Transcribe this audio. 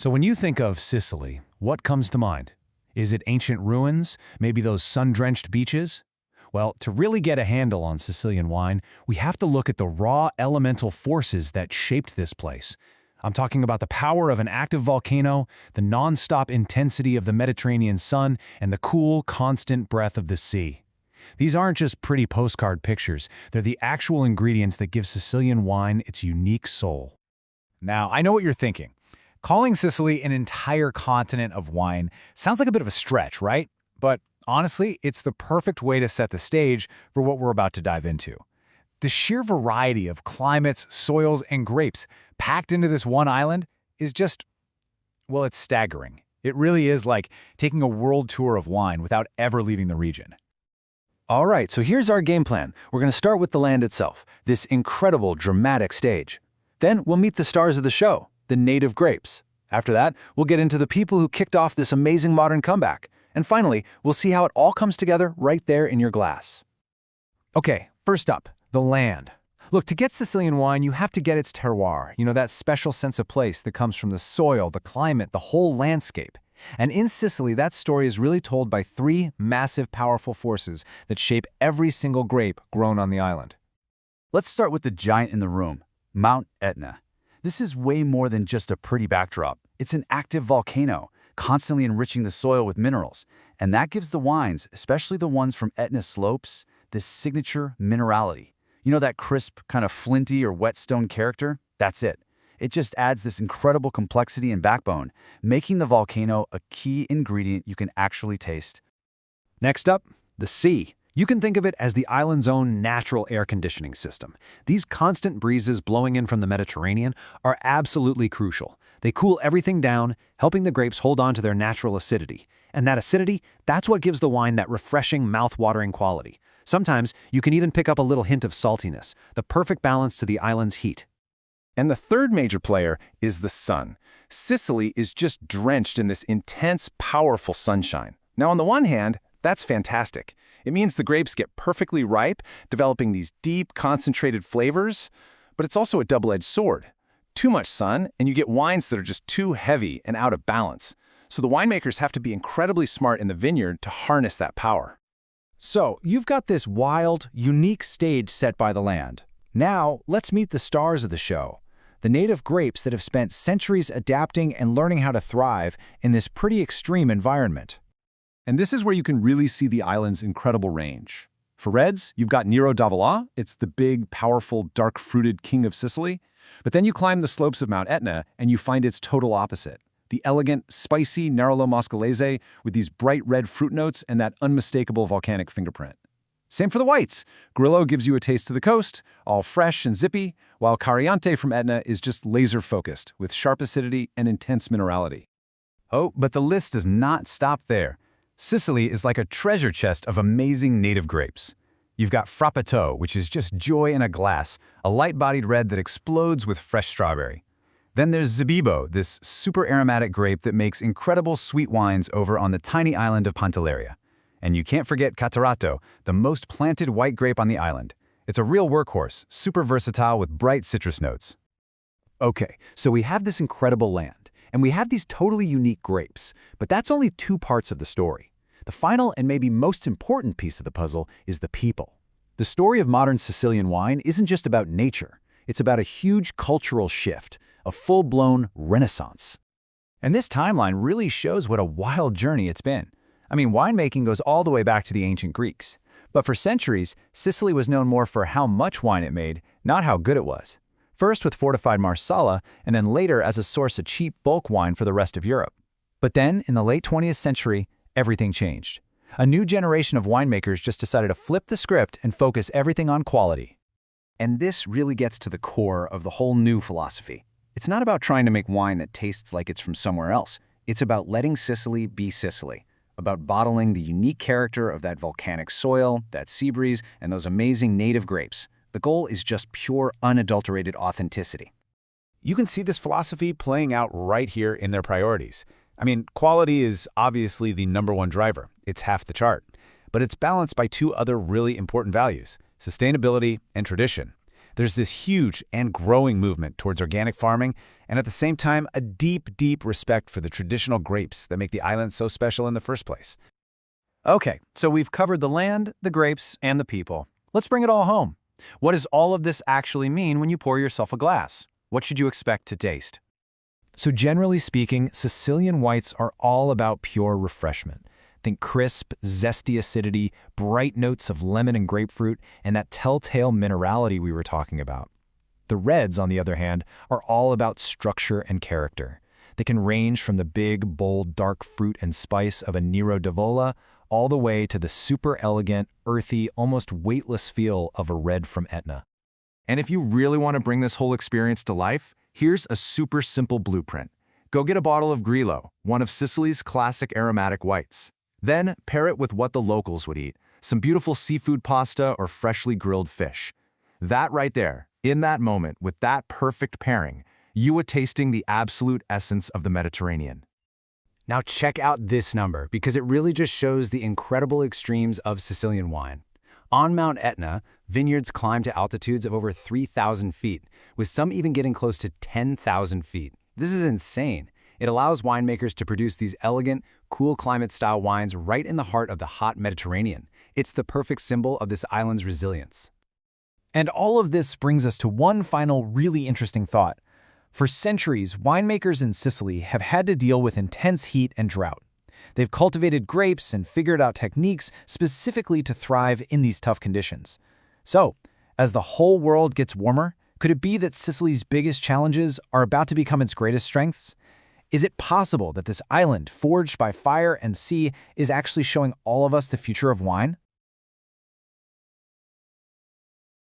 So when you think of Sicily, what comes to mind? Is it ancient ruins? Maybe those sun-drenched beaches? Well, to really get a handle on Sicilian wine, we have to look at the raw elemental forces that shaped this place. I'm talking about the power of an active volcano, the non-stop intensity of the Mediterranean sun, and the cool, constant breath of the sea. These aren't just pretty postcard pictures, they're the actual ingredients that give Sicilian wine its unique soul. Now, I know what you're thinking. Calling Sicily an entire continent of wine sounds like a bit of a stretch, right? But honestly, it's the perfect way to set the stage for what we're about to dive into. The sheer variety of climates, soils, and grapes packed into this one island is just, well, it's staggering. It really is like taking a world tour of wine without ever leaving the region. All right, so here's our game plan. We're going to start with the land itself, this incredible, dramatic stage. Then we'll meet the stars of the show, the native grapes. After that, we'll get into the people who kicked off this amazing modern comeback. And finally, we'll see how it all comes together right there in your glass. Okay, first up, the land. Look, to get Sicilian wine, you have to get its terroir, that special sense of place that comes from the soil, the climate, the whole landscape. And in Sicily, that story is really told by three massive, powerful forces that shape every single grape grown on the island. Let's start with the giant in the room, Mount Etna. This is way more than just a pretty backdrop. It's an active volcano, constantly enriching the soil with minerals. And that gives the wines, especially the ones from Etna's slopes, this signature minerality. You know that crisp, kind of flinty or whetstone character? That's it. It just adds this incredible complexity and backbone, making the volcano a key ingredient you can actually taste. Next up, the sea. You can think of it as the island's own natural air conditioning system. These constant breezes blowing in from the Mediterranean are absolutely crucial. They cool everything down, helping the grapes hold on to their natural acidity. And that acidity, that's what gives the wine that refreshing, mouth-watering quality. Sometimes you can even pick up a little hint of saltiness, the perfect balance to the island's heat. And the third major player is the sun. Sicily is just drenched in this intense, powerful sunshine. Now, on the one hand, that's fantastic. It means the grapes get perfectly ripe, developing these deep, concentrated flavors. But it's also a double-edged sword. Too much sun, and you get wines that are just too heavy and out of balance. So the winemakers have to be incredibly smart in the vineyard to harness that power. So, you've got this wild, unique stage set by the land. Now, let's meet the stars of the show, the native grapes that have spent centuries adapting and learning how to thrive in this pretty extreme environment. And this is where you can really see the island's incredible range. For reds, you've got Nero d'Avola. It's the big, powerful, dark-fruited king of Sicily. But then you climb the slopes of Mount Etna, and you find its total opposite. The elegant, spicy Nerolo Moscalese with these bright red fruit notes and that unmistakable volcanic fingerprint. Same for the whites. Grillo gives you a taste to the coast, all fresh and zippy, while Cariante from Etna is just laser-focused, with sharp acidity and intense minerality. Oh, but the list does not stop there. Sicily is like a treasure chest of amazing native grapes. You've got Frappato, which is just joy in a glass, a light-bodied red that explodes with fresh strawberry. Then there's Zebibo, this super aromatic grape that makes incredible sweet wines over on the tiny island of Pantelleria. And you can't forget Catarratto, the most planted white grape on the island. It's a real workhorse, super versatile with bright citrus notes. Okay, so we have this incredible land, and we have these totally unique grapes, but that's only two parts of the story. The final and maybe most important piece of the puzzle is the people. The story of modern Sicilian wine isn't just about nature. It's about a huge cultural shift, a full-blown renaissance. And this timeline really shows what a wild journey it's been. I mean, winemaking goes all the way back to the ancient Greeks. But for centuries, Sicily was known more for how much wine it made, not how good it was. First with fortified Marsala, and then later as a source of cheap bulk wine for the rest of Europe. But then, in the late 20th century, everything changed. A new generation of winemakers just decided to flip the script and focus everything on quality. And this really gets to the core of the whole new philosophy. It's not about trying to make wine that tastes like it's from somewhere else. It's about letting Sicily be Sicily, about bottling the unique character of that volcanic soil, that sea breeze, and those amazing native grapes. The goal is just pure, unadulterated authenticity. You can see this philosophy playing out right here in their priorities. I mean, quality is obviously the #1 driver. It's half the chart. But it's balanced by two other really important values: sustainability and tradition. There's this huge and growing movement towards organic farming, and at the same time, a deep, deep respect for the traditional grapes that make the island so special in the first place. Okay, so we've covered the land, the grapes, and the people. Let's bring it all home. What does all of this actually mean when you pour yourself a glass? What should you expect to taste? So generally speaking, Sicilian whites are all about pure refreshment. Think crisp, zesty acidity, bright notes of lemon and grapefruit, and that telltale minerality we were talking about. The reds, on the other hand, are all about structure and character. They can range from the big, bold, dark fruit and spice of a Nero d'Avola all the way to the super elegant, earthy, almost weightless feel of a red from Etna. And if you really want to bring this whole experience to life, here's a super simple blueprint. Go get a bottle of Grillo, one of Sicily's classic aromatic whites. Then pair it with what the locals would eat, some beautiful seafood pasta or freshly grilled fish. That right there, in that moment, with that perfect pairing, you are tasting the absolute essence of the Mediterranean. Now check out this number, because it really just shows the incredible extremes of Sicilian wine. On Mount Etna, vineyards climb to altitudes of over 3,000 feet, with some even getting close to 10,000 feet. This is insane. It allows winemakers to produce these elegant, cool climate-style wines right in the heart of the hot Mediterranean. It's the perfect symbol of this island's resilience. And all of this brings us to one final really interesting thought. For centuries, winemakers in Sicily have had to deal with intense heat and drought. They've cultivated grapes and figured out techniques specifically to thrive in these tough conditions. So, as the whole world gets warmer, could it be that Sicily's biggest challenges are about to become its greatest strengths? Is it possible that this island, forged by fire and sea, is actually showing all of us the future of wine?